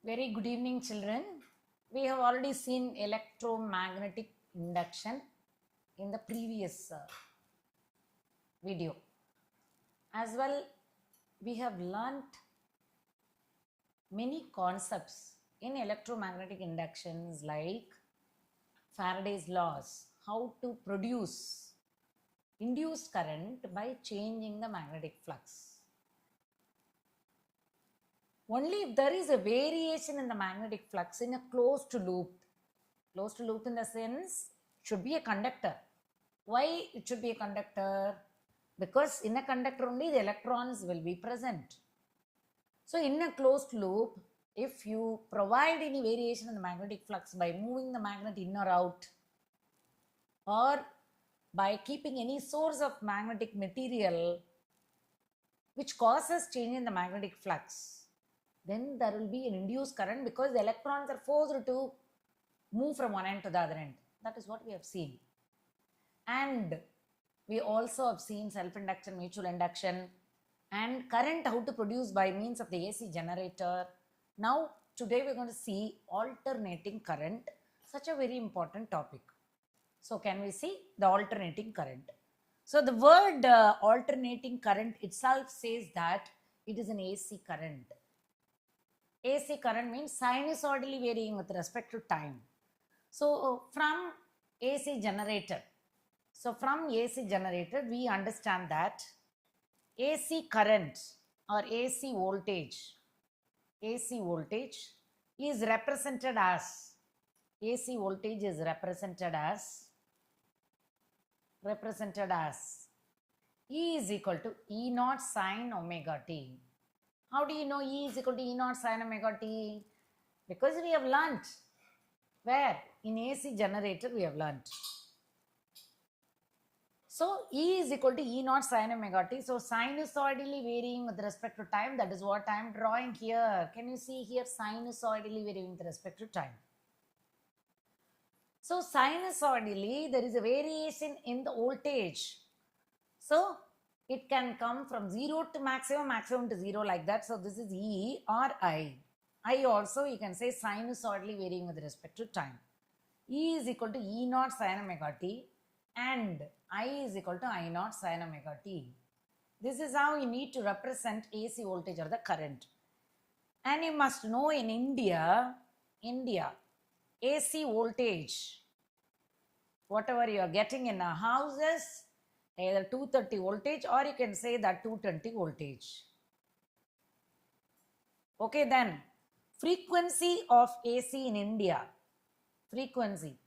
Very good evening, children. We have already seen electromagnetic induction in the previous video. As well, we have learnt many concepts in electromagnetic inductions like Faraday's laws, how to produce induced current by changing the magnetic flux. Only if there is a variation in the magnetic flux in a closed loop in the sense should be a conductor. Why it should be a conductor? Because in a conductor only the electrons will be present. So in a closed loop, if you provide any variation in the magnetic flux by moving the magnet in or out, or by keeping any source of magnetic material which causes change in the magnetic flux, then there will be an induced current because the electrons are forced to move from one end to the other end. That is what we have seen. And we also have seen self-induction, mutual induction, and current how to produce by means of the AC generator. Now, today we're going to see alternating current, such a very important topic. So, can we see the alternating current? So, the word alternating current itself says that it is an AC current. AC current means sinusoidally varying with respect to time. So, from AC generator, we understand that AC current or AC voltage is represented as E is equal to E naught sine omega t. How do you know E is equal to E naught sine omega t? Because we have learnt. Where? In AC generator we have learnt. So E is equal to E naught sine omega t. So sinusoidally varying with respect to time. That is what I am drawing here. Can you see here sinusoidally varying with respect to time? So sinusoidally there is a variation in the voltage. So it can come from 0 to maximum, maximum to 0 like that. So this is E or I. I also you can say sinusoidally varying with respect to time. E is equal to E naught sine omega t and I is equal to I naught sine omega t. This is how you need to represent AC voltage or the current. And you must know in India, AC voltage, whatever you are getting in a houses, either 230 voltage or you can say that 220 voltage. Okay, then frequency of AC in India, frequency.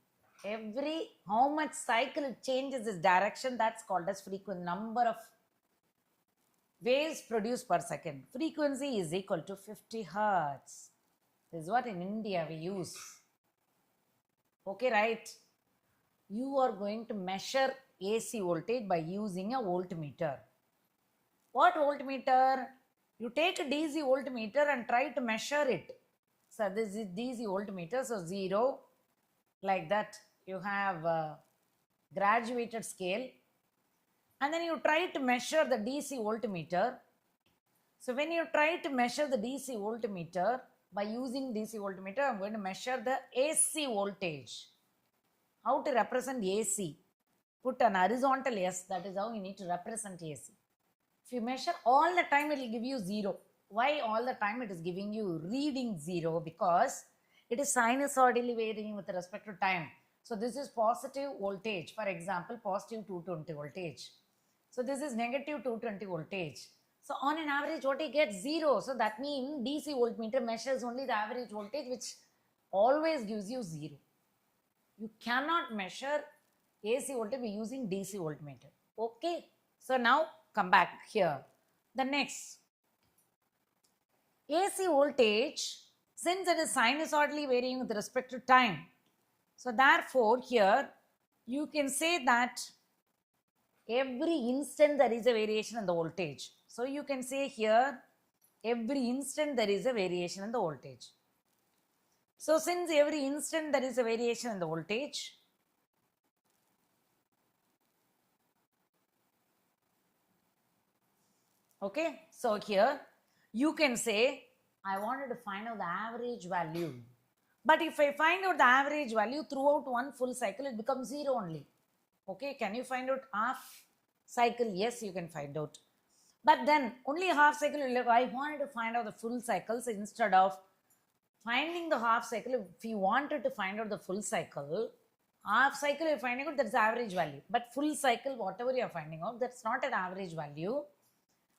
How much cycle it changes its direction, that's called as frequency, number of waves produced per second. Frequency is equal to 50 hertz. This is what in India we use. Okay, right? You are going to measure AC voltage by using a voltmeter. What voltmeter? You take a DC voltmeter and try to measure it. So this is DC voltmeter, so 0, like that. You have a graduated scale. And then you try to measure the DC voltmeter. So when you try to measure the DC voltmeter, by using DC voltmeter, I'm going to measure the AC voltage. How to represent AC? Put an horizontal S, that is how you need to represent AC. If you measure all the time, it will give you 0. Why all the time it is giving you reading 0? Because it is sinusoidally varying with respect to time. So this is positive voltage. For example, positive 220 voltage. So this is negative 220 voltage. So on an average, what you get? 0. So that means DC voltmeter measures only the average voltage, which always gives you 0. You cannot measure AC voltage by using DC voltmeter. Okay. So now come back here. The next. AC voltage, since it is sinusoidally varying with respect to time. So therefore here you can say that every instant there is a variation in the voltage. So you can say here every instant there is a variation in the voltage. So since every instant there is a variation in the voltage, okay, so here you can say I wanted to find out the average value. But if I find out the average value throughout one full cycle, it becomes 0 only. Okay, can you find out half cycle? Yes, you can find out. But then only half cycle, I wanted to find out the full cycles instead of finding the half cycle. If you wanted to find out the full cycle, half cycle you're finding out, that's average value. But full cycle, whatever you're finding out, that's not an average value.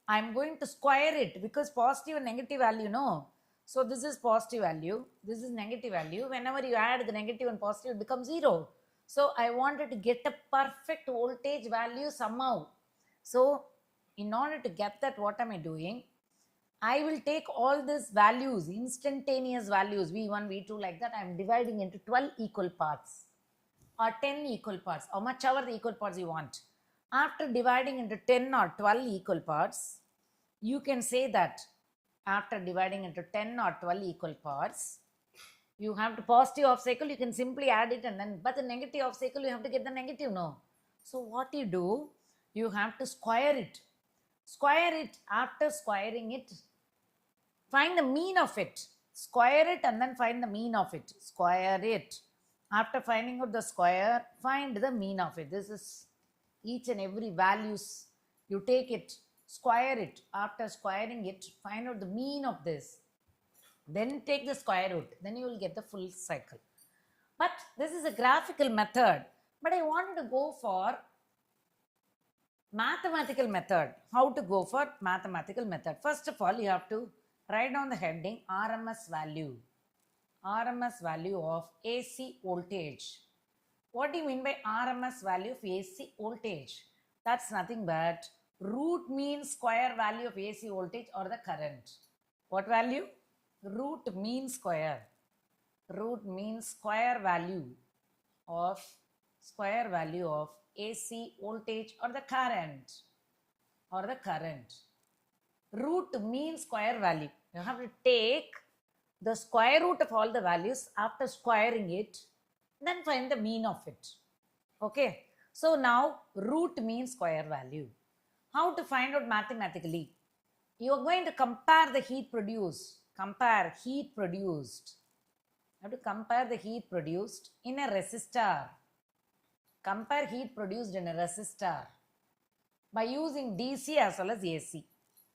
I'm going to square it because positive and negative value, no. So this is positive value, this is negative value. Whenever you add the negative and positive, it becomes 0. So I wanted to get a perfect voltage value somehow. So in order to get that, what am I doing? I will take all these values, instantaneous values, V1, V2, like that. I'm dividing into 12 equal parts or 10 equal parts, or much ever the equal parts you want. After dividing into 10 or 12 equal parts, you can say that after dividing into 10 or 12 equal parts, you have to positive half cycle, you can simply add it, and then, but the negative half cycle, you have to get the negative, no. So what you do, you have to square it. Square it. After squaring it, find the mean of it. Square it and then find the mean of it. Square it. After finding out the square, find the mean of it. This is each and every values. You take it, square it. After squaring it, find out the mean of this. Then take the square root. Then you will get the full cycle. But this is a graphical method. But I wanted to go for mathematical method. How to go for mathematical method? First of all, you have to write down the heading RMS value. RMS value of AC voltage. What do you mean by RMS value of AC voltage? That's nothing but root mean square value of AC voltage or the current. What value? Root mean square. Root mean square value of AC voltage or the current. Root mean square value. You have to take the square root of all the values. After squaring it, then find the mean of it. Okay, so now root mean square value. How to find out mathematically? You are going to compare the heat produced. Compare heat produced. You have to compare the heat produced in a resistor. Compare heat produced in a resistor by using DC as well as AC.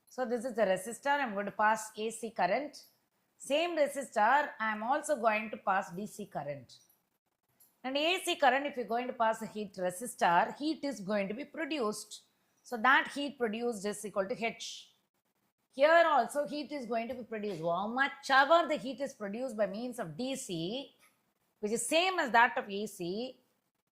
So this is the resistor. I'm going to pass AC current. Same resistor, I am also going to pass DC current. And AC current, if you're going to pass a heat resistor, heat is going to be produced. So that heat produced is equal to H. Here also heat is going to be produced. How much ever the heat is produced by means of DC, which is same as that of AC,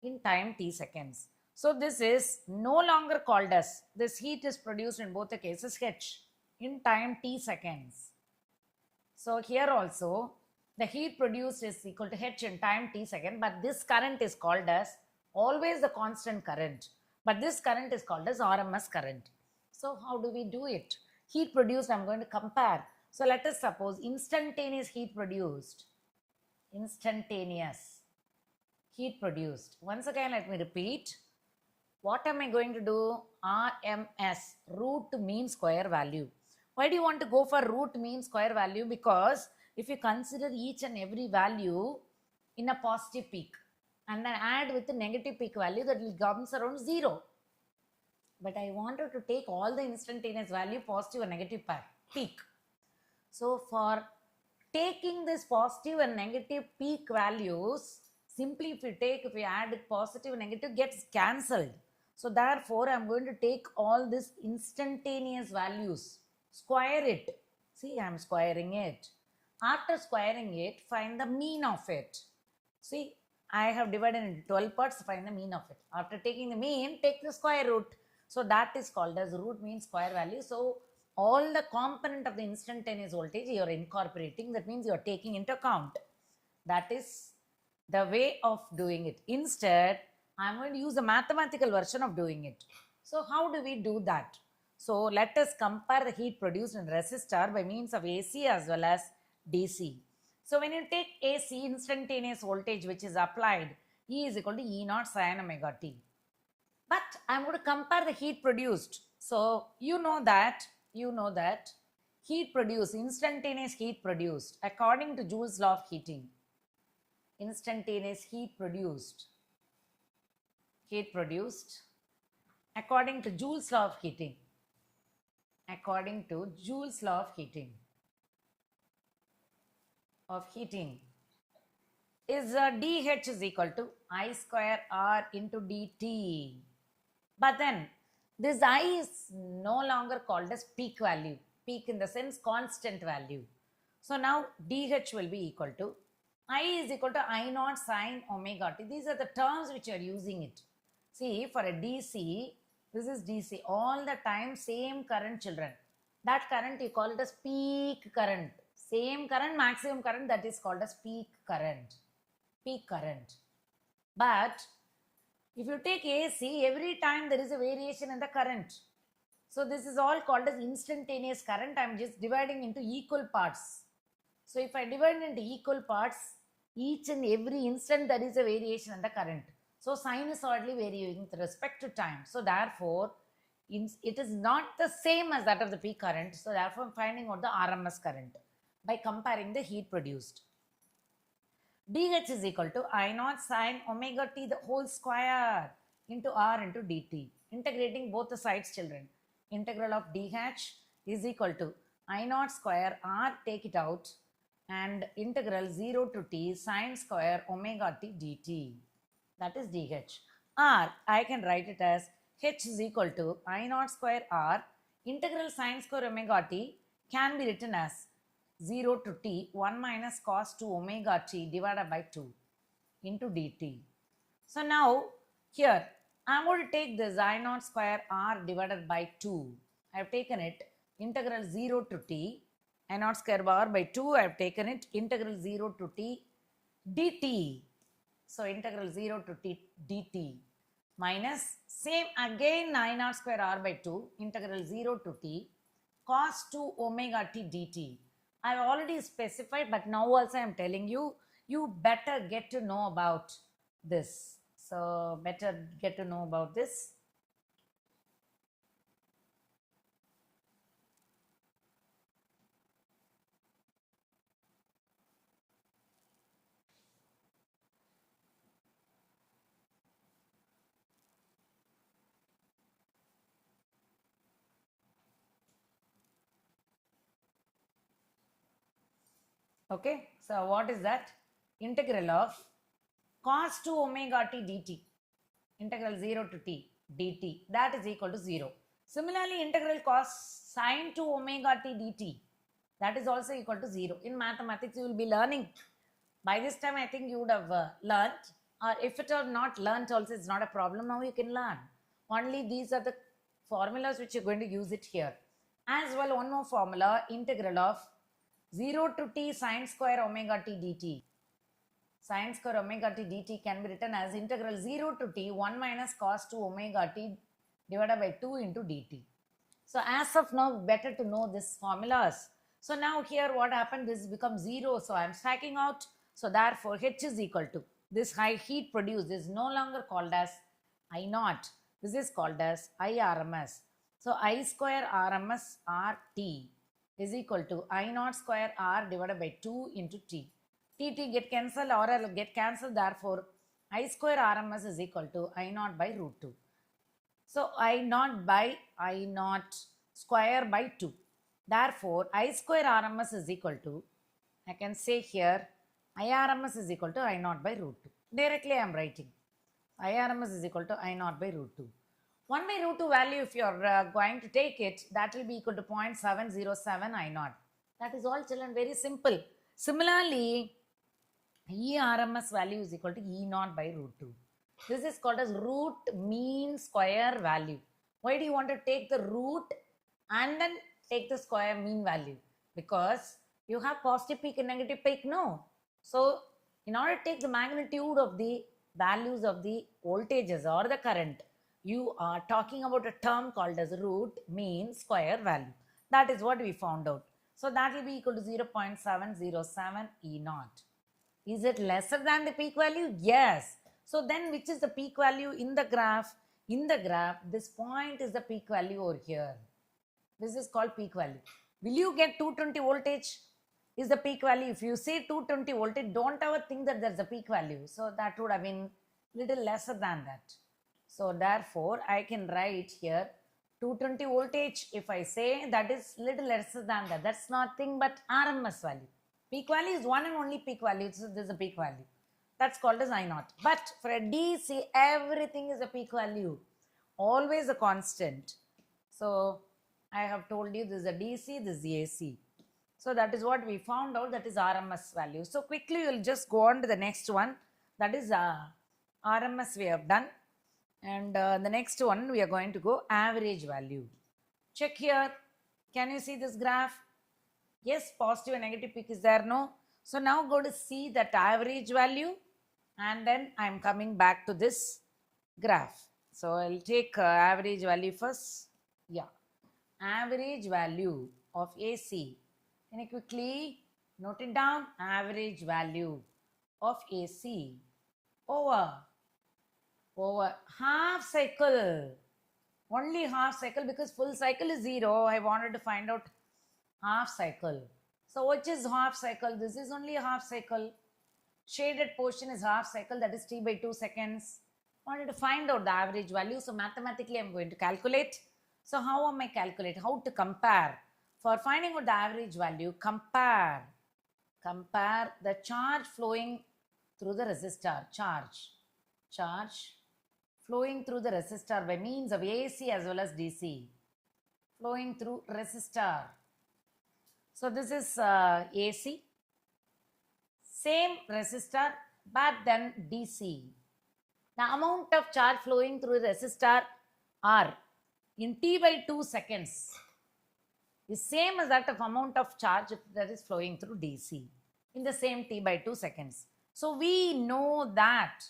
in time t seconds. So this is no longer called as, this heat is produced in both the cases H in time t seconds. So here also the heat produced is equal to H in time t second, but this current is called as always the constant current, but this current is called as RMS current. So how do we do it? Heat produced, I'm going to compare. So let us suppose instantaneous heat produced. Instantaneous heat produced. Once again, let me repeat. What am I going to do? RMS, root mean square value. Why do you want to go for root mean square value? Because if you consider each and every value in a positive peak and then add with the negative peak value, that will comes around 0. But I wanted to take all the instantaneous value, positive and negative peak. So for taking this positive and negative peak values, simply if we add it, positive and negative gets cancelled. So therefore, I'm going to take all these instantaneous values, square it. See, I'm squaring it. After squaring it, find the mean of it. See, I have divided into 12 parts to find the mean of it. After taking the mean, take the square root. So that is called as root mean square value. So all the component of the instantaneous voltage you are incorporating. That means you are taking into account. That is the way of doing it. Instead, I am going to use a mathematical version of doing it. So how do we do that? So let us compare the heat produced in resistor by means of AC as well as DC. So when you take AC, instantaneous voltage which is applied, E is equal to E naught sin omega t. But I am going to compare the heat produced. So you know that heat produced, instantaneous heat produced according to Joule's law of heating. Instantaneous heat produced according to Joule's law of heating. According to Joule's law of heating. Is dH is equal to I square R into dt. But then this I is no longer called as peak value. Peak in the sense constant value. So now dH will be equal to I is equal to I naught sine omega t. These are the terms which are using it. See, for a DC, this is DC. All the time same current, children. That current you call it as peak current. Same current, maximum current, that is called as peak current. Peak current. But if you take AC, every time there is a variation in the current. So this is all called as instantaneous current. I am just dividing into equal parts. So if I divide into equal parts, each and every instant there is a variation in the current. So sinusoidally varying with respect to time. So therefore, it is not the same as that of the peak current. So therefore, I am finding out the RMS current by comparing the heat produced. dH is equal to I naught sine omega t the whole square into R into dt. Integrating both the sides, children. Integral of dH is equal to I naught square R, take it out, and integral 0 to t sine square omega t dt. That is dH. R, I can write it as H is equal to I naught square R. Integral sine square omega t can be written as 0 to t 1 minus cos 2 omega t divided by 2 into dt. So now here I am going to take this I naught square R divided by 2. I have taken it integral 0 to t I naught square bar by 2. I have taken it integral 0 to t dt. So integral 0 to t dt minus same again I naught square R by 2 integral 0 to t cos 2 omega t dt. I have already specified, but now also I am telling you, you better get to know about this. So better get to know about this. Okay, so what is that? Integral of cos 2 omega t dt, integral 0 to t dt, that is equal to 0. Similarly, integral cos sine 2 omega t dt, that is also equal to 0. In mathematics, you will be learning. By this time, I think you would have learnt, or if it are not learnt also, it's not a problem. Now you can learn. Only these are the formulas which you're going to use it here. As well, one more formula, integral of 0 to t sine square omega t dt. Sine square omega t dt can be written as integral 0 to t 1 minus cos 2 omega t divided by 2 into dt. So as of now, better to know these formulas. So now here what happened, this becomes 0. So I am stacking out. So therefore H is equal to this high heat produced is no longer called as I naught. This is called as IRMS. So I square RMS RT is equal to I naught square R divided by 2 into T. T get cancelled or I'll get cancelled. Therefore, I square RMS is equal to I naught by root 2. So, I naught by I naught square by 2. Therefore, I square RMS is equal to, I can say here, IRMS is equal to I naught by root 2. Directly I am writing. IRMS is equal to I naught by root 2. 1 by root 2 value, if you are going to take it, that will be equal to 0.707 I naught. That is all, children, very simple. Similarly, ERMS value is equal to E naught by root 2. This is called as root mean square value. Why do you want to take the root and then take the square mean value? Because you have positive peak and negative peak, no. So, in order to take the magnitude of the values of the voltages or the current, you are talking about a term called as root mean square value. That is what we found out. So, that will be equal to 0.707 E naught. Is it lesser than the peak value? Yes. So then which is the peak value in the graph? In the graph, this point is the peak value over here. This is called peak value. Will you get 220 voltage is the peak value? If you say 220 voltage, don't ever think that there's a peak value. So that would have been little lesser than that. So therefore, I can write here 220 voltage. If I say that is little lesser than that, that's nothing but RMS value. Peak value is one and only peak value. So this is a peak value. That's called as I naught. But for a DC, everything is a peak value. Always a constant. So I have told you this is a DC, this is the AC. So that is what we found out, that is RMS value. So quickly we'll just go on to the next one. That is RMS we have done. And the next one we are going to go average value. Check here. Can you see this graph? Yes, positive and negative peak is there, no? So now go to see that average value and then I'm coming back to this graph. So I'll take average value first. Yeah, average value of AC. Can you quickly note it down? Average value of AC over half cycle. Only half cycle, because full cycle is 0. I wanted to find out half cycle. So which is half cycle? This is only a half cycle. Shaded portion is half cycle, that is t by 2 seconds. Wanted to find out the average value. So mathematically I'm going to calculate. So how am I calculate? How to compare? For finding out the average value, compare the charge flowing through the resistor. Charge flowing through the resistor by means of AC as well as DC. Flowing through resistor. So this is AC. Same resistor, but then DC. The amount of charge flowing through the resistor R in t by 2 seconds is same as that of amount of charge that is flowing through DC in the same t by 2 seconds. So we know that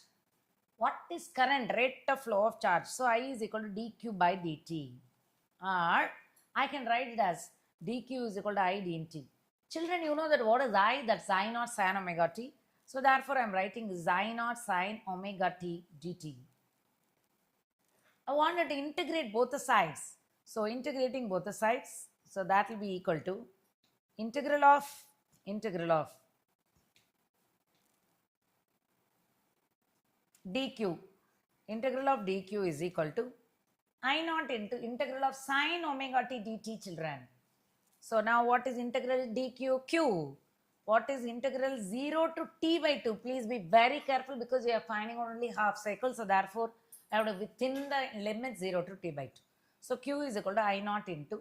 what is current, rate of flow of charge. So I is equal to dq by dt, or I can write it as dq is equal to I dt. Children, you know that what is I? That's I naught sin omega t. So therefore, I am writing I naught sin omega t dt. I wanted to integrate both the sides. So integrating both the sides, so that will be equal to integral of dq. Integral of dq is equal to I naught into integral of sin omega t dt, children. So now what is integral dq? Q. What is integral 0 to t by 2? Please be very careful because we are finding only half cycle. So therefore, I have to within the limit 0 to t by 2. So Q is equal to I naught into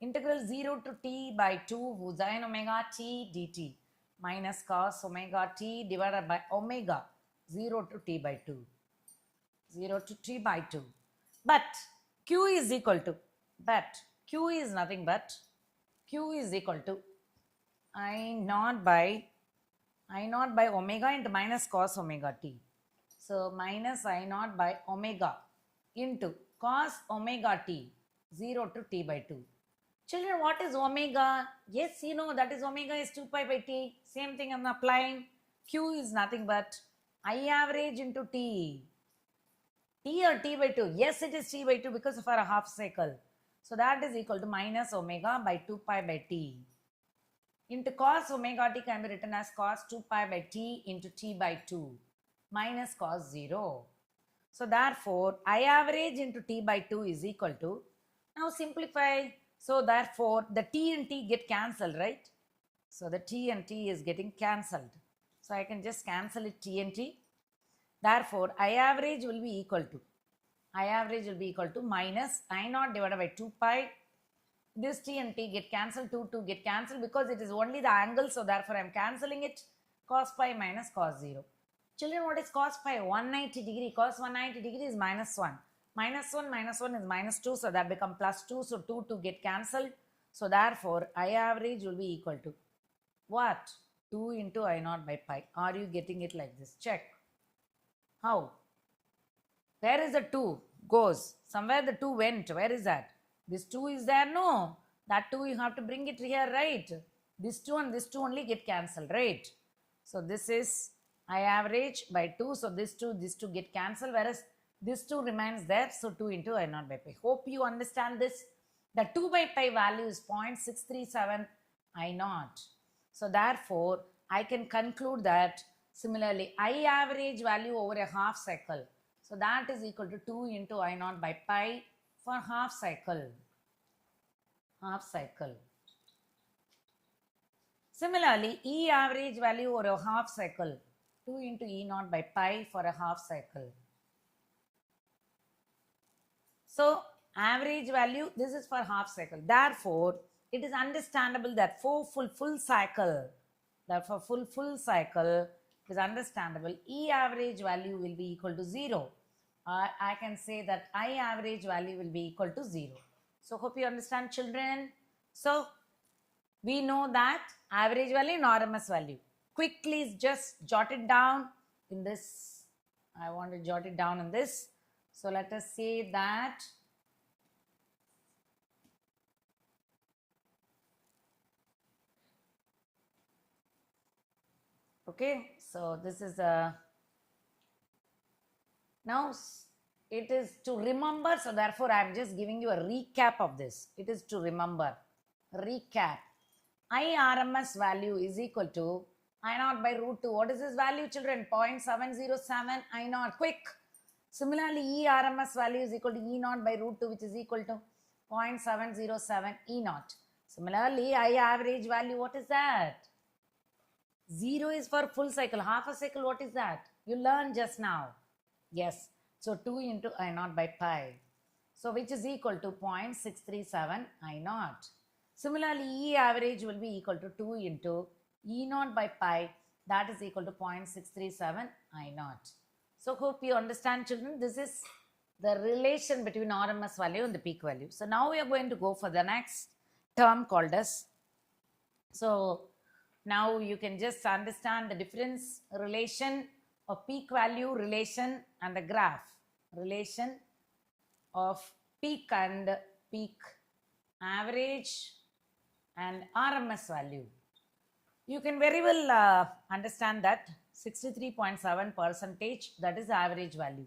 integral 0 to t by 2 sin omega t dt minus cos omega t divided by omega 0 to t by 2. 0 to t by 2. But Q is equal to, Q is nothing but Q is equal to I naught by omega into minus cos omega t. So minus I naught by omega into cos omega t 0 to t by 2. Children, what is omega? Yes, you know that is omega is 2 pi by t. Same thing I'm applying. Q is nothing but I average into t. T or t by 2? Yes, it is t by 2 because of our half cycle. So that is equal to minus omega by 2 pi by t. Into cos omega t can be written as cos 2 pi by t into t by 2 minus cos 0. So therefore, I average into t by 2 is equal to, now simplify. So therefore, the t and t get cancelled, right? So the t and t is getting cancelled. So I can just cancel it, t and t. Therefore, I average will be equal to minus I naught divided by 2 pi. This t and t get cancelled, 2 get cancelled because it is only the angle. So therefore, I am cancelling it. Cos pi minus cos 0. Children, what is cos pi? 190 degree. Cos 190 degree is minus 1. Minus 1 is minus 2. So that becomes plus 2. So 2 get cancelled. So therefore, I average will be equal to what? 2 into I naught by pi. Are you getting it like this? Check. How? Where is the 2? Goes. Somewhere the 2 went. Where is that? This 2 is there? No. That 2 you have to bring it here, right? This 2 and this 2 only get cancelled, right? So this is I average by 2. So this 2 get cancelled, whereas this 2 remains there. So 2 into I naught by pi. Hope you understand this. The 2 by pi value is 0.637 I naught. So therefore, I can conclude that similarly, I average value over a half cycle. So that is equal to 2 into I naught by pi for half cycle. Half cycle. Similarly, E average value over a half cycle. 2 into E naught by pi for a half cycle. So average value, this is for half cycle. Therefore, it is understandable that for full cycle, therefore full cycle, it is understandable E average value will be equal to 0. I can say that I average value will be equal to 0. So hope you understand, children. So we know that average value and RMS value. Quickly just jot it down in this. I want to jot it down in this. So let us say that okay, so this is a now it is to remember, so therefore I am just giving you a recap of this. It is to remember. Recap. IRMS value is equal to I naught by root 2. What is this value, children? 0.707 I naught. Quick. Similarly, ERMS value is equal to E naught by root 2, which is equal to 0.707 E naught. Similarly, I average value, what is that? 0 is for full cycle. Half a cycle, what is that? You learned just now. Yes. So 2 into I naught by pi. So which is equal to 0.637 I naught. Similarly, E average will be equal to 2 into E naught by pi. That is equal to 0.637 I naught. So hope you understand, children. This is the relation between RMS value and the peak value. So now we are going to go for the next term called as. So now you can just understand the difference relation of peak value relation and the graph relation of peak and peak average and RMS value. You can very well understand that 63.7% that is average value.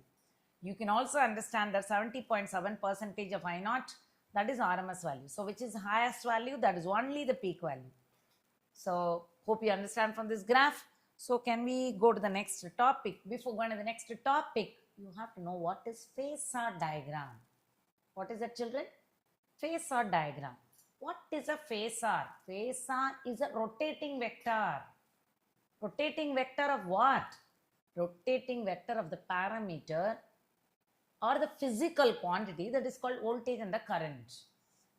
You can also understand that 70.7% of I naught that is RMS value. So which is highest value? That is only the peak value. So hope you understand from this graph. So can we go to the next topic? Before going to the next topic, you have to know what is phasor diagram. What is that, children? Phasor diagram. What is a phasor? Phasor is a rotating vector. Rotating vector of what? Rotating vector of the parameter or the physical quantity that is called voltage and the current.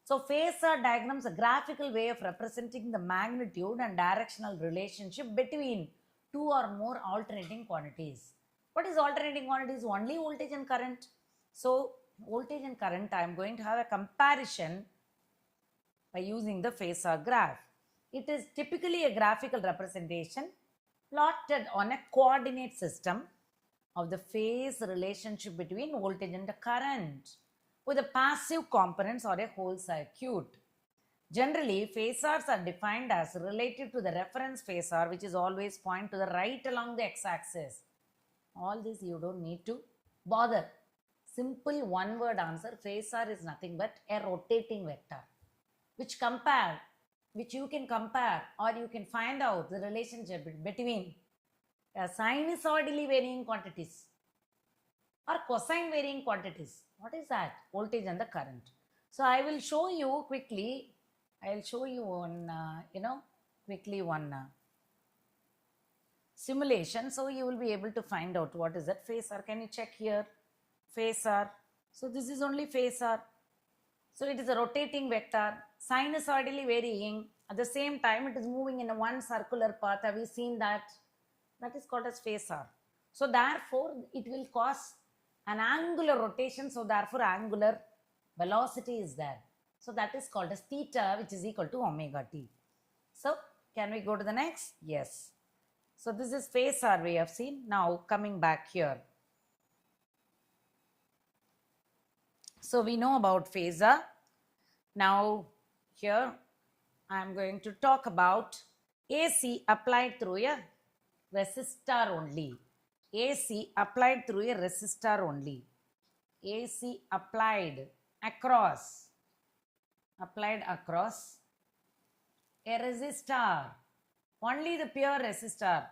So phasor diagram is a graphical way of representing the magnitude and directional relationship between two or more alternating quantities. What is alternating quantities? Only voltage and current. So voltage and current, I am going to have a comparison by using the phasor graph. It is typically a graphical representation plotted on a coordinate system of the phase relationship between voltage and the current with the passive components or a whole circuit. Generally, phasors are defined as relative to the reference phasor, which is always point to the right along the x-axis. All this you don't need to bother. Simple one-word answer, phasor is nothing but a rotating vector, which you can compare or you can find out the relationship between sinusoidally varying quantities or cosine varying quantities. What is that? Voltage and the current. So I will show you quickly. I will show you one, quickly one simulation. So you will be able to find out what is that phasor. Can you check here? Phasor. So this is only phasor. So it is a rotating vector, sinusoidally varying. At the same time, it is moving in a one circular path. Have you seen that? That is called as phasor. So therefore, it will cause an angular rotation. So therefore, angular velocity is there. So that is called as theta, which is equal to omega t. So can we go to the next? Yes. So this is phasor we have seen. Now coming back here. So we know about phasor. Now here I am going to talk about AC applied through a resistor only. AC applied through a resistor only. AC applied across applied across a resistor, only the pure resistor.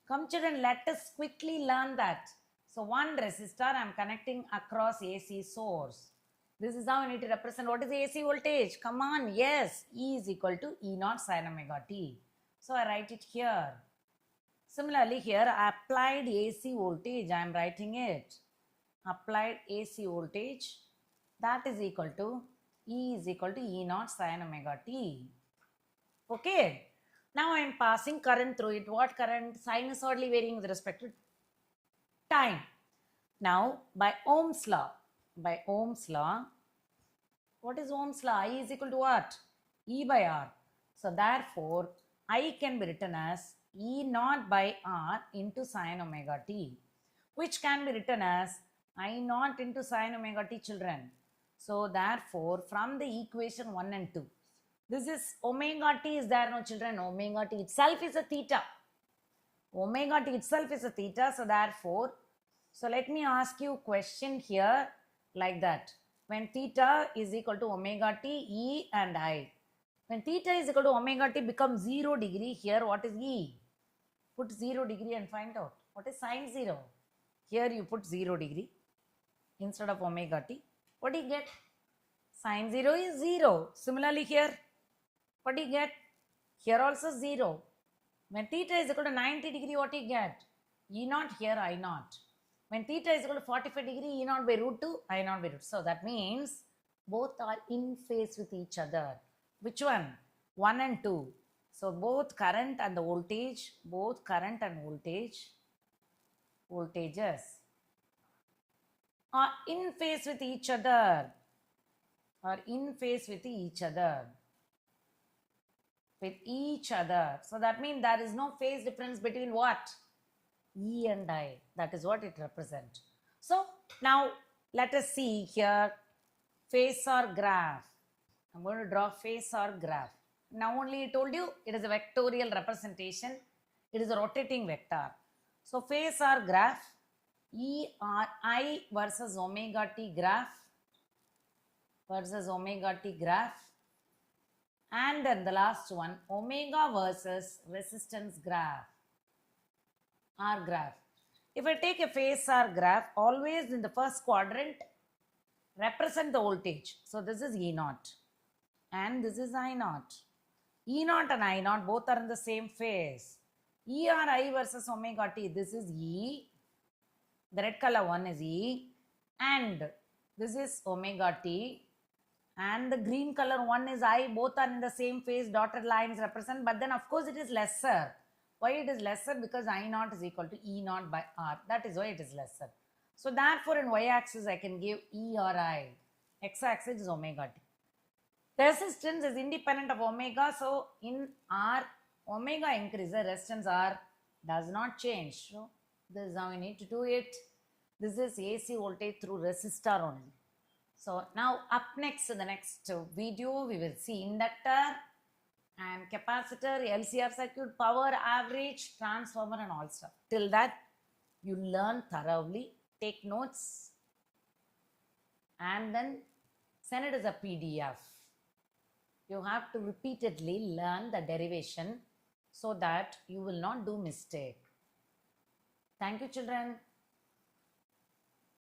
Come children, let us quickly learn that. So one resistor I am connecting across AC source. This is how I need to represent what is the AC voltage. Come on, yes, E is equal to E naught sin omega t. So I write it here. Similarly here, applied AC voltage, I am writing it. Applied AC voltage, that is equal to E is equal to E naught sin omega t. Okay. Now I am passing current through it. What current? Sinusoidally varying with respect to time. Now by Ohm's law, what is Ohm's law? I is equal to what? E by R. So therefore, I can be written as E naught by R into sin omega t, which can be written as I naught into sin omega t, children. So therefore, from the equation 1 and 2, this is omega t is there, no children? Omega t itself is a theta. Omega t itself is a theta. So therefore, so let me ask you a question here like that. When theta is equal to omega t, E and I. When theta is equal to omega t becomes 0 degree, here what is E? Put 0 degree and find out. What is sine 0? Here you put 0 degree instead of omega t. What do you get? Sine 0 is 0. Similarly here, what do you get? Here also 0. When theta is equal to 90 degree, what do you get? E naught, here I naught. When theta is equal to 45 degree, E naught by root 2, I naught by root. So that means both are in phase with each other. Which one? 1 and 2. So both current and the voltages voltages are in phase with each other. So that means there is no phase difference between what? E and I. That is what it represents. So now let us see here phasor graph. I'm going to draw phasor graph. Now only I told you it is a vectorial representation. It is a rotating vector. So phasor graph, I versus omega t graph and then the last one, omega versus resistance graph, R graph. If I take a phasor graph, always in the first quadrant, represent the voltage. So this is E naught and this is I naught. E naught and I naught both are in the same phase. E or I versus omega t, this is E. The red color one is E and this is omega t. And the green color one is I, both are in the same phase, dotted lines represent, but then of course it is lesser. Why it is lesser? Because I naught is equal to E naught by R. That is why it is lesser. So therefore in y-axis I can give E or I. X-axis is omega t. Resistance is independent of omega. So in R, omega increases, resistance R does not change. So this is how we need to do it. This is AC voltage through resistor only. So now up next in the next video, we will see inductor and capacitor, LCR circuit, power, average, transformer and all stuff. Till that, you learn thoroughly, take notes and then send it as a PDF. You have to repeatedly learn the derivation so that you will not do mistake. Thank you, children.